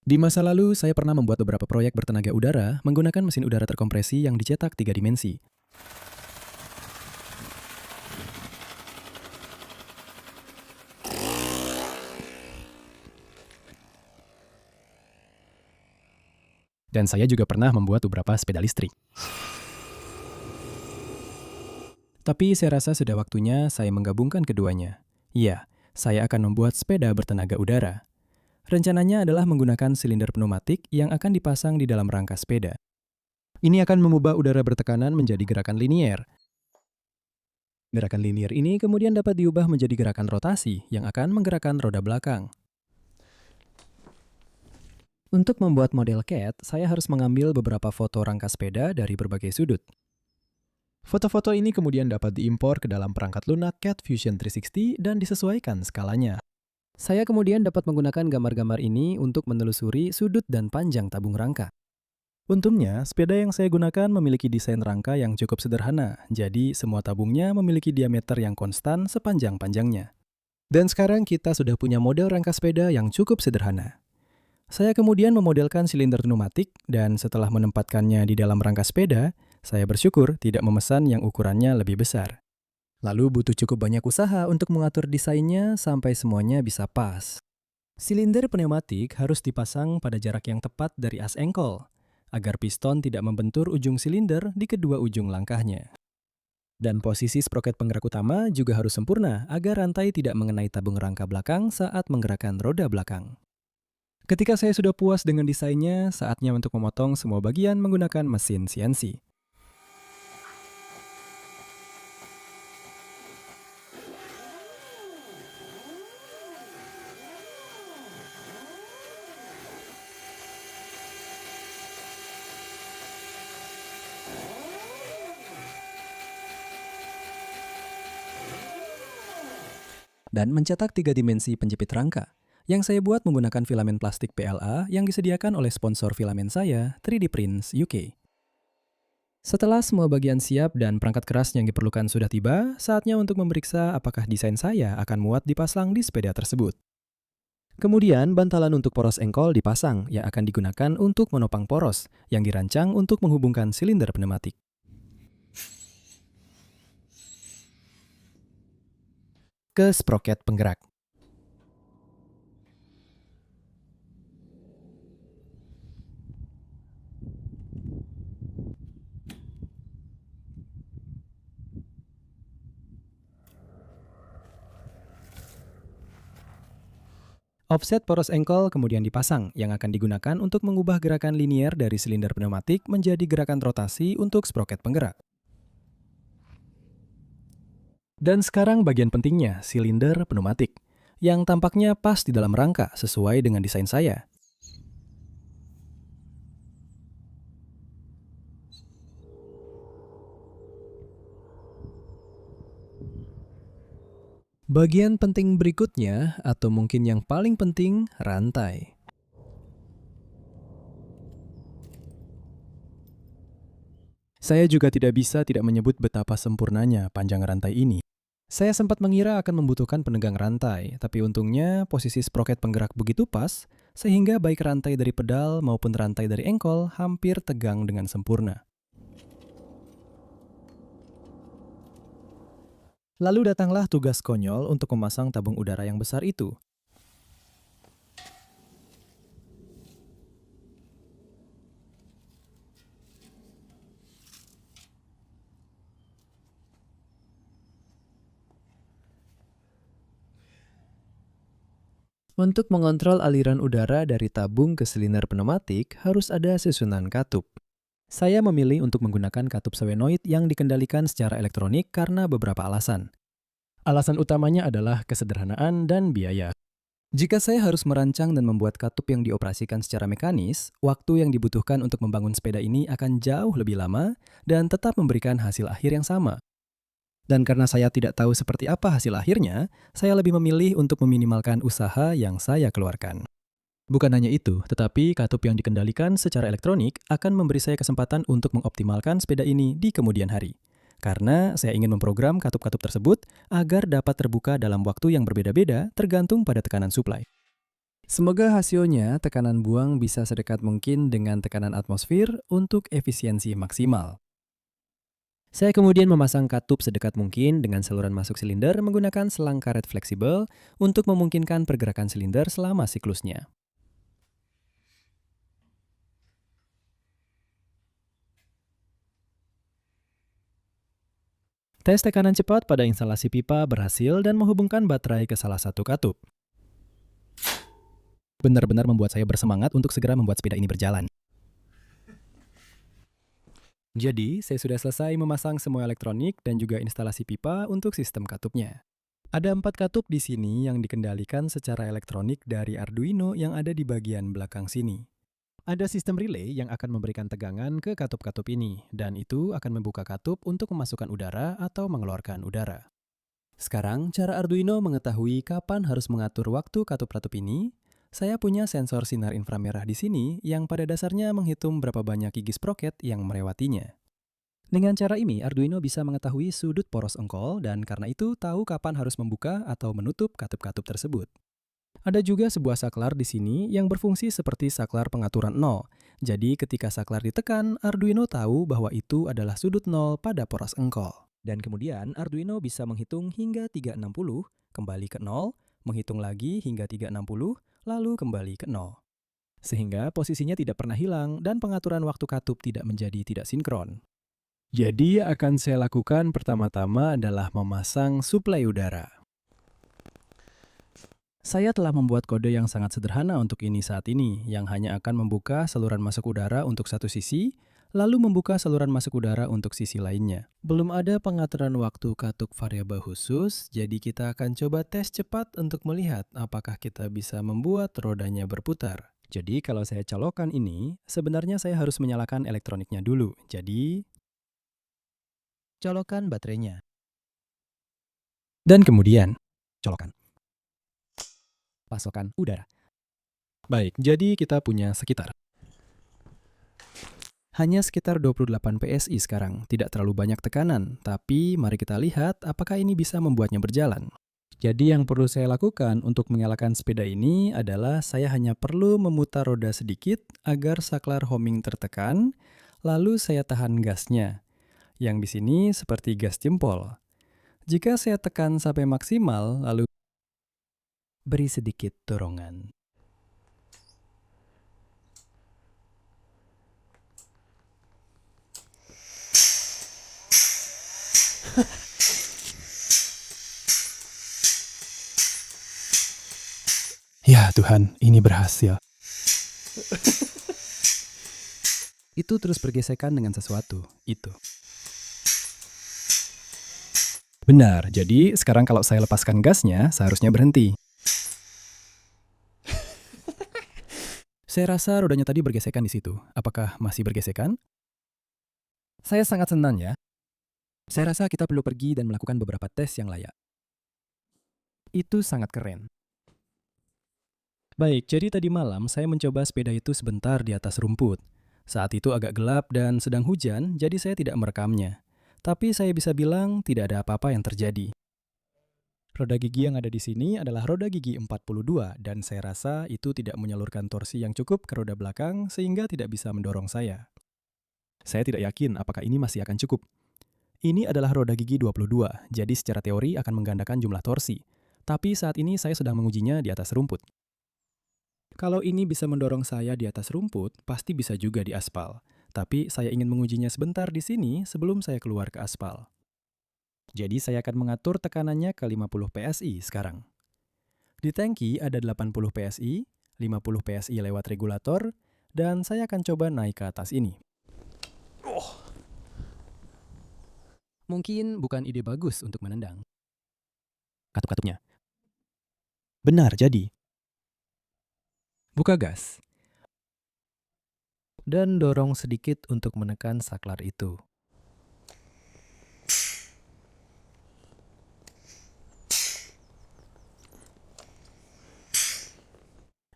Di masa lalu, saya pernah membuat beberapa proyek bertenaga udara menggunakan mesin udara terkompresi yang dicetak 3 dimensi. Dan saya juga pernah membuat beberapa sepeda listrik. Tapi saya rasa sudah waktunya saya menggabungkan keduanya. Iya, saya akan membuat sepeda bertenaga udara. Rencananya adalah menggunakan silinder pneumatik yang akan dipasang di dalam rangka sepeda. Ini akan mengubah udara bertekanan menjadi gerakan linier. Gerakan linier ini kemudian dapat diubah menjadi gerakan rotasi yang akan menggerakkan roda belakang. Untuk membuat model CAD, saya harus mengambil beberapa foto rangka sepeda dari berbagai sudut. Foto-foto ini kemudian dapat diimpor ke dalam perangkat lunak CAD Fusion 360 dan disesuaikan skalanya. Saya kemudian dapat menggunakan gambar-gambar ini untuk menelusuri sudut dan panjang tabung rangka. Untungnya, sepeda yang saya gunakan memiliki desain rangka yang cukup sederhana, jadi semua tabungnya memiliki diameter yang konstan sepanjang-panjangnya. Dan sekarang kita sudah punya model rangka sepeda yang cukup sederhana. Saya kemudian memodelkan silinder pneumatik dan setelah menempatkannya di dalam rangka sepeda, saya bersyukur tidak memesan yang ukurannya lebih besar. Lalu butuh cukup banyak usaha untuk mengatur desainnya sampai semuanya bisa pas. Silinder pneumatik harus dipasang pada jarak yang tepat dari as engkol, agar piston tidak membentur ujung silinder di kedua ujung langkahnya. Dan posisi sproket penggerak utama juga harus sempurna agar rantai tidak mengenai tabung rangka belakang saat menggerakkan roda belakang. Ketika saya sudah puas dengan desainnya, saatnya untuk memotong semua bagian menggunakan mesin CNC. Dan mencetak 3 dimensi penjepit rangka, yang saya buat menggunakan filamen plastik PLA yang disediakan oleh sponsor filamen saya, 3D Prints UK. Setelah semua bagian siap dan perangkat keras yang diperlukan sudah tiba, saatnya untuk memeriksa apakah desain saya akan muat dipasang di sepeda tersebut. Kemudian, bantalan untuk poros engkol dipasang yang akan digunakan untuk menopang poros yang dirancang untuk menghubungkan silinder pneumatik. Ke sproket penggerak. Offset poros engkol kemudian dipasang yang akan digunakan untuk mengubah gerakan linier dari silinder pneumatik menjadi gerakan rotasi untuk sproket penggerak. Dan sekarang bagian pentingnya, silinder pneumatik, yang tampaknya pas di dalam rangka sesuai dengan desain saya. Bagian penting berikutnya, atau mungkin yang paling penting, rantai. Saya juga tidak bisa tidak menyebut betapa sempurnanya panjang rantai ini. Saya sempat mengira akan membutuhkan penegang rantai, tapi untungnya posisi sproket penggerak begitu pas, sehingga baik rantai dari pedal maupun rantai dari engkol hampir tegang dengan sempurna. Lalu datanglah tugas konyol untuk memasang tabung udara yang besar itu. Untuk mengontrol aliran udara dari tabung ke silinder pneumatik, harus ada susunan katup. Saya memilih untuk menggunakan katup solenoid yang dikendalikan secara elektronik karena beberapa alasan. Alasan utamanya adalah kesederhanaan dan biaya. Jika saya harus merancang dan membuat katup yang dioperasikan secara mekanis, waktu yang dibutuhkan untuk membangun sepeda ini akan jauh lebih lama dan tetap memberikan hasil akhir yang sama. Dan karena saya tidak tahu seperti apa hasil akhirnya, saya lebih memilih untuk meminimalkan usaha yang saya keluarkan. Bukan hanya itu, tetapi katup yang dikendalikan secara elektronik akan memberi saya kesempatan untuk mengoptimalkan sepeda ini di kemudian hari. Karena saya ingin memprogram katup-katup tersebut agar dapat terbuka dalam waktu yang berbeda-beda tergantung pada tekanan suplai. Semoga hasilnya tekanan buang bisa sedekat mungkin dengan tekanan atmosfer untuk efisiensi maksimal. Saya kemudian memasang katup sedekat mungkin dengan saluran masuk silinder menggunakan selang karet fleksibel untuk memungkinkan pergerakan silinder selama siklusnya. Tes tekanan cepat pada instalasi pipa berhasil dan menghubungkan baterai ke salah satu katup. Benar-benar membuat saya bersemangat untuk segera membuat sepeda ini berjalan. Jadi, saya sudah selesai memasang semua elektronik dan juga instalasi pipa untuk sistem katupnya. Ada 4 katup di sini yang dikendalikan secara elektronik dari Arduino yang ada di bagian belakang sini. Ada sistem relay yang akan memberikan tegangan ke katup-katup ini, dan itu akan membuka katup untuk memasukkan udara atau mengeluarkan udara. Sekarang, cara Arduino mengetahui kapan harus mengatur waktu katup-katup ini. Saya punya sensor sinar inframerah di sini yang pada dasarnya menghitung berapa banyak gigi sprocket yang melewatinya. Dengan cara ini, Arduino bisa mengetahui sudut poros engkol dan karena itu tahu kapan harus membuka atau menutup katup-katup tersebut. Ada juga sebuah saklar di sini yang berfungsi seperti saklar pengaturan nol. Jadi ketika saklar ditekan, Arduino tahu bahwa itu adalah sudut nol pada poros engkol. Dan kemudian Arduino bisa menghitung hingga 360, kembali ke 0, menghitung lagi hingga 360, lalu kembali ke 0. Sehingga posisinya tidak pernah hilang dan pengaturan waktu katup tidak menjadi tidak sinkron. Jadi akan saya lakukan pertama-tama adalah memasang suplai udara. Saya telah membuat kode yang sangat sederhana untuk ini saat ini, yang hanya akan membuka saluran masuk udara untuk satu sisi, lalu membuka saluran masuk udara untuk sisi lainnya. Belum ada pengaturan waktu katup variabel khusus, jadi kita akan coba tes cepat untuk melihat apakah kita bisa membuat rodanya berputar. Jadi kalau saya colokkan ini, sebenarnya saya harus menyalakan elektroniknya dulu. Jadi, colokkan baterainya. Dan kemudian, colokkan. Pasokan udara. Baik, jadi kita punya sekitar. Hanya sekitar 28 PSI sekarang, tidak terlalu banyak tekanan, tapi mari kita lihat apakah ini bisa membuatnya berjalan. Jadi yang perlu saya lakukan untuk menyalakan sepeda ini adalah saya hanya perlu memutar roda sedikit agar saklar homing tertekan, lalu saya tahan gasnya, yang di sini seperti gas jempol. Jika saya tekan sampai maksimal, lalu beri sedikit dorongan. Ya Tuhan, ini berhasil. Itu terus bergesekan dengan sesuatu, itu. Benar, jadi sekarang kalau saya lepaskan gasnya, seharusnya berhenti. Saya rasa rodanya tadi bergesekan di situ. Apakah masih bergesekan? Saya sangat senang ya. Saya rasa kita perlu pergi dan melakukan beberapa tes yang layak. Itu sangat keren. Baik, jadi tadi malam saya mencoba sepeda itu sebentar di atas rumput. Saat itu agak gelap dan sedang hujan, jadi saya tidak merekamnya. Tapi saya bisa bilang tidak ada apa-apa yang terjadi. Roda gigi yang ada di sini adalah roda gigi 42 dan saya rasa itu tidak menyalurkan torsi yang cukup ke roda belakang sehingga tidak bisa mendorong saya. Saya tidak yakin apakah ini masih akan cukup. Ini adalah roda gigi 22, jadi secara teori akan menggandakan jumlah torsi. Tapi saat ini saya sedang mengujinya di atas rumput. Kalau ini bisa mendorong saya di atas rumput, pasti bisa juga di aspal. Tapi saya ingin mengujinya sebentar di sini sebelum saya keluar ke aspal. Jadi saya akan mengatur tekanannya ke 50 PSI sekarang. Di tangki ada 80 PSI, 50 PSI lewat regulator, dan saya akan coba naik ke atas ini. Mungkin bukan ide bagus untuk menendang. Katup-katupnya. Benar, jadi. Buka gas. Dan dorong sedikit untuk menekan saklar itu.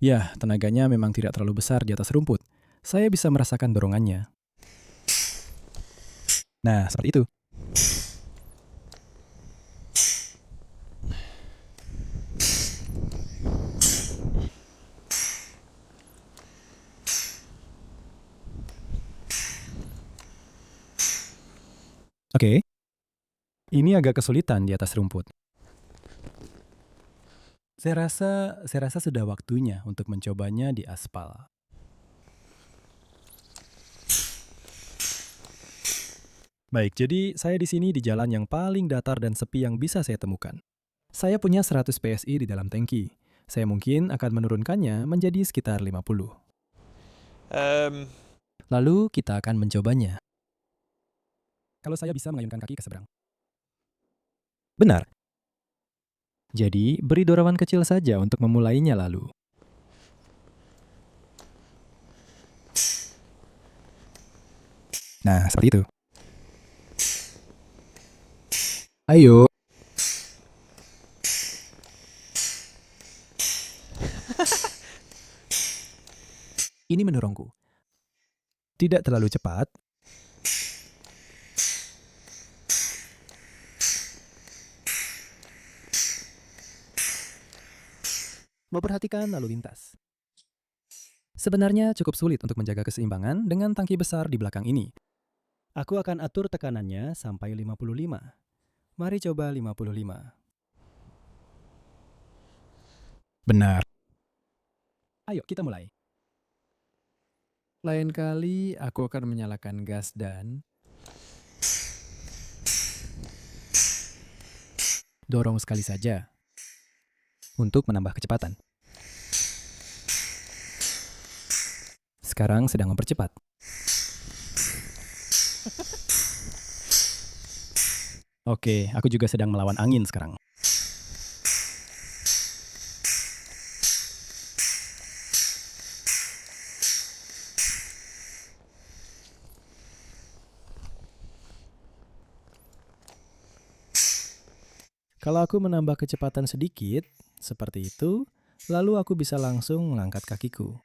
Ya, tenaganya memang tidak terlalu besar di atas rumput. Saya bisa merasakan dorongannya. Nah, seperti itu. Oke, ini agak kesulitan di atas rumput. Saya rasa sudah waktunya untuk mencobanya di aspal. Baik, jadi saya di sini di jalan yang paling datar dan sepi yang bisa saya temukan. Saya punya 100 PSI di dalam tangki. Saya mungkin akan menurunkannya menjadi sekitar 50. Lalu kita akan mencobanya. Kalau saya bisa mengayunkan kaki ke seberang. Benar. Jadi, beri dorongan kecil saja untuk memulainya lalu. Nah, seperti itu. Ayo. Ini mendorongku. Tidak terlalu cepat. Memperhatikan lalu lintas. Sebenarnya cukup sulit untuk menjaga keseimbangan dengan tangki besar di belakang ini. Aku akan atur tekanannya sampai 55. Mari coba 55. Benar. Ayo kita mulai. Lain kali aku akan menyalakan gas dan dorong sekali saja untuk menambah kecepatan. Sekarang sedang mempercepat. Oke, aku juga sedang melawan angin sekarang. Kalau aku menambah kecepatan sedikit, seperti itu, lalu aku bisa langsung mengangkat kakiku.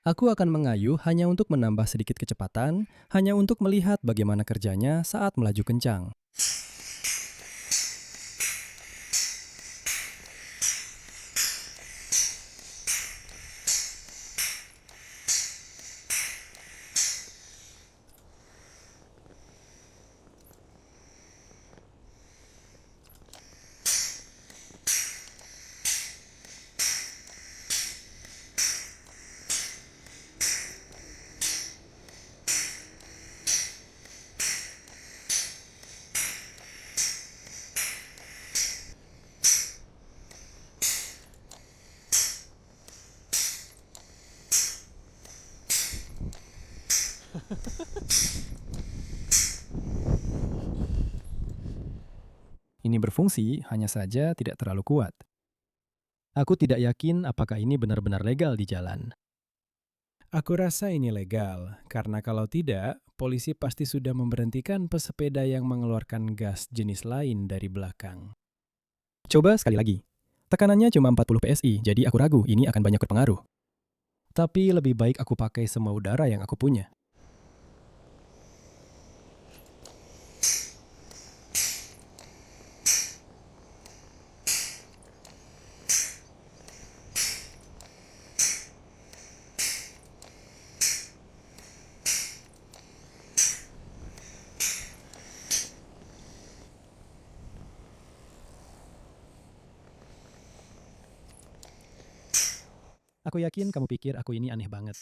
Aku akan mengayuh hanya untuk menambah sedikit kecepatan, hanya untuk melihat bagaimana kerjanya saat melaju kencang. Ini berfungsi, hanya saja tidak terlalu kuat. Aku tidak yakin apakah ini benar-benar legal di jalan. Aku rasa ini legal, karena kalau tidak, polisi pasti sudah memberhentikan pesepeda yang mengeluarkan gas jenis lain dari belakang. Coba sekali lagi. Tekanannya cuma 40 PSI, jadi aku ragu ini akan banyak berpengaruh. Tapi lebih baik aku pakai semua udara yang aku punya. Aku yakin kamu pikir aku ini aneh banget.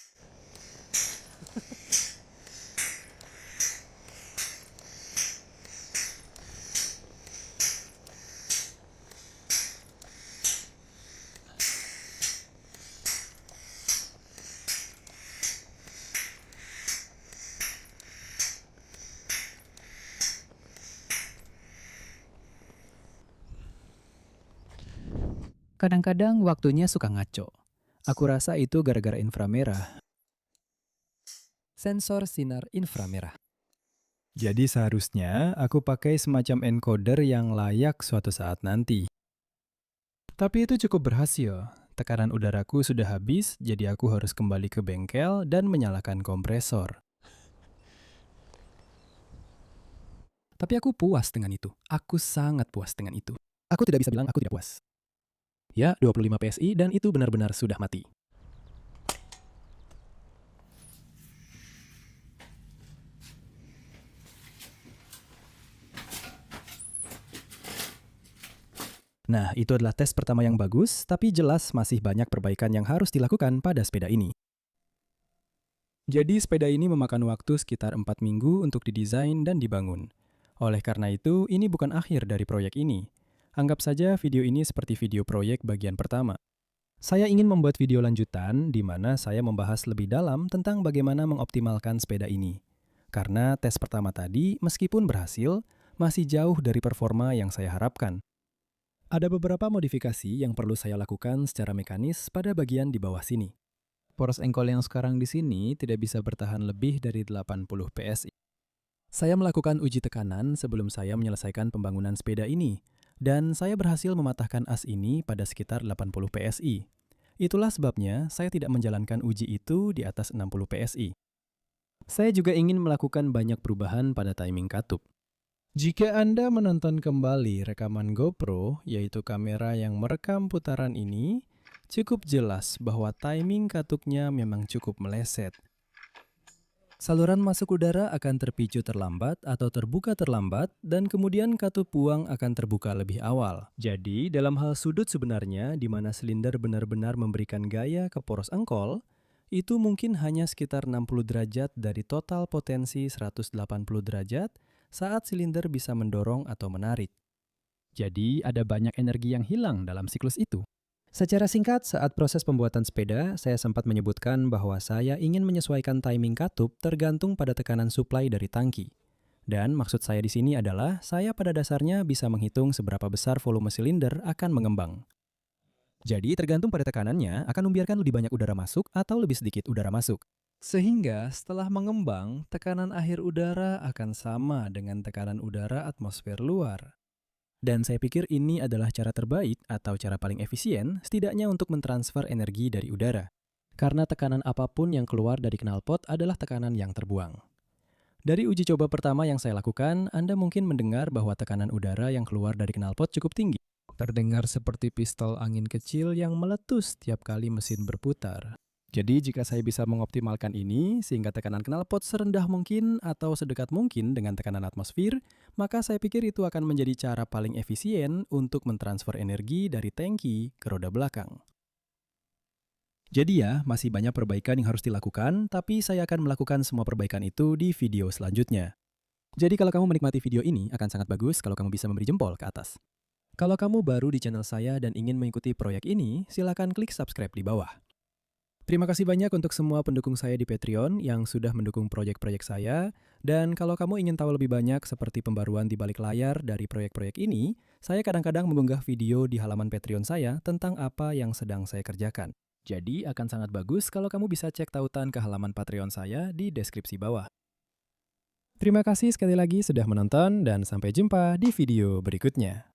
Kadang-kadang waktunya suka ngaco. Aku rasa itu gara-gara inframerah. Sensor sinar inframerah. Jadi seharusnya aku pakai semacam encoder yang layak suatu saat nanti. Tapi itu cukup berhasil. Tekanan udaraku sudah habis, jadi aku harus kembali ke bengkel dan menyalakan kompresor. Tapi aku puas dengan itu. Aku sangat puas dengan itu. Aku tidak bisa bilang aku tidak puas. Ya, 25 PSI dan itu benar-benar sudah mati. Nah, itu adalah tes pertama yang bagus, tapi jelas masih banyak perbaikan yang harus dilakukan pada sepeda ini. Jadi sepeda ini memakan waktu sekitar 4 minggu untuk didesain dan dibangun. Oleh karena itu, ini bukan akhir dari proyek ini. Anggap saja video ini seperti video proyek bagian pertama. Saya ingin membuat video lanjutan di mana saya membahas lebih dalam tentang bagaimana mengoptimalkan sepeda ini. Karena tes pertama tadi, meskipun berhasil, masih jauh dari performa yang saya harapkan. Ada beberapa modifikasi yang perlu saya lakukan secara mekanis pada bagian di bawah sini. Poros engkol yang sekarang di sini tidak bisa bertahan lebih dari 80 PSI. Saya melakukan uji tekanan sebelum saya menyelesaikan pembangunan sepeda ini, dan saya berhasil mematahkan as ini pada sekitar 80 PSI. Itulah sebabnya saya tidak menjalankan uji itu di atas 60 PSI. Saya juga ingin melakukan banyak perubahan pada timing katup. Jika Anda menonton kembali rekaman GoPro, yaitu kamera yang merekam putaran ini, cukup jelas bahwa timing katuknya memang cukup meleset. Saluran masuk udara akan terpicu terlambat atau terbuka terlambat, dan kemudian katup buang akan terbuka lebih awal. Jadi, dalam hal sudut sebenarnya, di mana silinder benar-benar memberikan gaya ke poros engkol, itu mungkin hanya sekitar 60 derajat dari total potensi 180 derajat saat silinder bisa mendorong atau menarik. Jadi, ada banyak energi yang hilang dalam siklus itu. Secara singkat, saat proses pembuatan sepeda, saya sempat menyebutkan bahwa saya ingin menyesuaikan timing katup tergantung pada tekanan suplai dari tangki. Dan maksud saya di sini adalah, saya pada dasarnya bisa menghitung seberapa besar volume silinder akan mengembang. Jadi, tergantung pada tekanannya, akan membiarkan lebih banyak udara masuk atau lebih sedikit udara masuk. Sehingga setelah mengembang, tekanan akhir udara akan sama dengan tekanan udara atmosfer luar. Dan saya pikir ini adalah cara terbaik atau cara paling efisien setidaknya untuk mentransfer energi dari udara. Karena tekanan apapun yang keluar dari knalpot adalah tekanan yang terbuang. Dari uji coba pertama yang saya lakukan, Anda mungkin mendengar bahwa tekanan udara yang keluar dari knalpot cukup tinggi. Terdengar seperti pistol angin kecil yang meletus setiap kali mesin berputar. Jadi jika saya bisa mengoptimalkan ini sehingga tekanan knalpot serendah mungkin atau sedekat mungkin dengan tekanan atmosfer, maka saya pikir itu akan menjadi cara paling efisien untuk mentransfer energi dari tangki ke roda belakang. Jadi ya, masih banyak perbaikan yang harus dilakukan, tapi saya akan melakukan semua perbaikan itu di video selanjutnya. Jadi kalau kamu menikmati video ini, akan sangat bagus kalau kamu bisa memberi jempol ke atas. Kalau kamu baru di channel saya dan ingin mengikuti proyek ini, silakan klik subscribe di bawah. Terima kasih banyak untuk semua pendukung saya di Patreon yang sudah mendukung proyek-proyek saya. Dan kalau kamu ingin tahu lebih banyak seperti pembaruan di balik layar dari proyek-proyek ini, saya kadang-kadang mengunggah video di halaman Patreon saya tentang apa yang sedang saya kerjakan. Jadi akan sangat bagus kalau kamu bisa cek tautan ke halaman Patreon saya di deskripsi bawah. Terima kasih sekali lagi sudah menonton dan sampai jumpa di video berikutnya.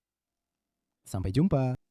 Sampai jumpa.